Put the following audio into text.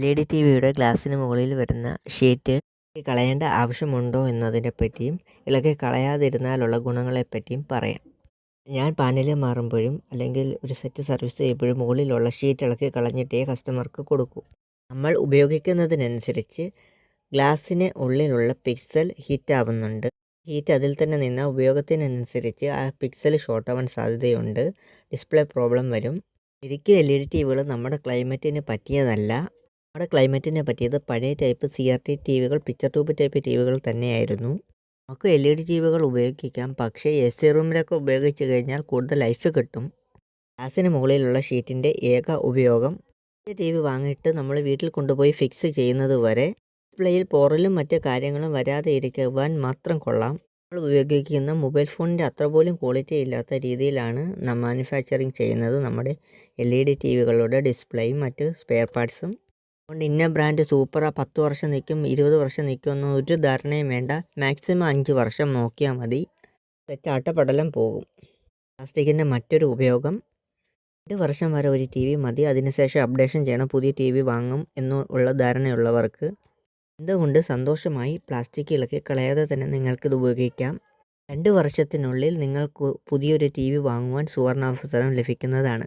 LED ടിവിയുടെ ഗ്ലാസ്സിന് മുകളിൽ വരുന്ന ഷീറ്റ് കളയേണ്ട ആവശ്യമുണ്ടോ എന്നതിനെപ്പറ്റിയും ഇളക്കി കളയാതിരുന്നാലുള്ള ഗുണങ്ങളെപ്പറ്റിയും പറയാം. ഞാൻ പാനൽ മാറുമ്പോഴും അല്ലെങ്കിൽ ഒരു സെറ്റ് സർവീസ് ചെയ്യുമ്പോഴും മുകളിലുള്ള ഷീറ്റ് ഇളക്കി കളഞ്ഞിട്ടേ കസ്റ്റമർക്ക് കൊടുക്കൂ. നമ്മൾ ഉപയോഗിക്കുന്നതിനനുസരിച്ച് ഗ്ലാസ്സിന് ഉള്ളിലുള്ള പിക്സൽ ഹീറ്റാവുന്നുണ്ട്. ഹീറ്റ് അതിൽ തന്നെ നിന്ന ഉപയോഗത്തിനനുസരിച്ച് ആ പിക്സൽ ഷോർട്ട് ആവാൻ സാധ്യതയുണ്ട്. ഡിസ്പ്ലേ പ്രോബ്ലം വരും. ശരിക്കും LED ടിവികൾ നമ്മുടെ ക്ലൈമറ്റിന് പറ്റിയതല്ല. നമ്മുടെ ക്ലൈമറ്റിന് പറ്റിയത് പഴയ ടൈപ്പ് CRT ടിവികൾ, പിക്ചർ ട്യൂബ് ടൈപ്പ് ടിവികൾ തന്നെയായിരുന്നു. നമുക്ക് LED ടിവികൾ ഉപയോഗിക്കാം, പക്ഷേ AC റൂമിലൊക്കെ ഉപയോഗിച്ച് കഴിഞ്ഞാൽ കൂടുതൽ ലൈഫ് കിട്ടും. ഗ്ലാസിന് മുകളിലുള്ള ഷീറ്റിൻ്റെ ഏക ഉപയോഗം TV വാങ്ങിയിട്ട് നമ്മൾ വീട്ടിൽ കൊണ്ടുപോയി ഫിക്സ് ചെയ്യുന്നത് വരെ ഡിസ്പ്ലേയിൽ പോറലും മറ്റ് കാര്യങ്ങളും വരാതെ ഇരിക്കുവാൻ മാത്രം കൊള്ളാം. നമ്മൾ ഉപയോഗിക്കുന്ന മൊബൈൽ ഫോണിൻ്റെ അത്ര പോലും ക്വാളിറ്റി ഇല്ലാത്ത രീതിയിലാണ് മാനുഫാക്ചറിങ് ചെയ്യുന്നത് നമ്മുടെ LED ടിവികളുടെ ഡിസ്പ്ലേയും മറ്റ് സ്പെയർ പാർട്സും. അതുകൊണ്ട് ഇന്ന ബ്രാൻഡ് സൂപ്പറാ 10 വർഷം നിൽക്കും 20 വർഷം നിൽക്കുമെന്ന് ഒരു ധാരണയും വേണ്ട. മാക്സിമം 5 വർഷം നോക്കിയാൽ മതി. തെറ്റാട്ടപ്പടലം പോകും. പ്ലാസ്റ്റിക്കിൻ്റെ മറ്റൊരു ഉപയോഗം 2 വർഷം വരെ ഒരു TV മതി, അതിനുശേഷം അപ്ഡേഷൻ ചെയ്യണം, പുതിയ TV വാങ്ങും എന്നുള്ള ധാരണയുള്ളവർക്ക് എന്തുകൊണ്ട് സന്തോഷമായി പ്ലാസ്റ്റിക് ഇളക്കി കളയാതെ തന്നെ നിങ്ങൾക്കിത് ഉപയോഗിക്കാം. 2 വർഷത്തിനുള്ളിൽ നിങ്ങൾക്ക് പുതിയൊരു TV വാങ്ങുവാൻ സുവർണാവസരം ലഭിക്കുന്നതാണ്.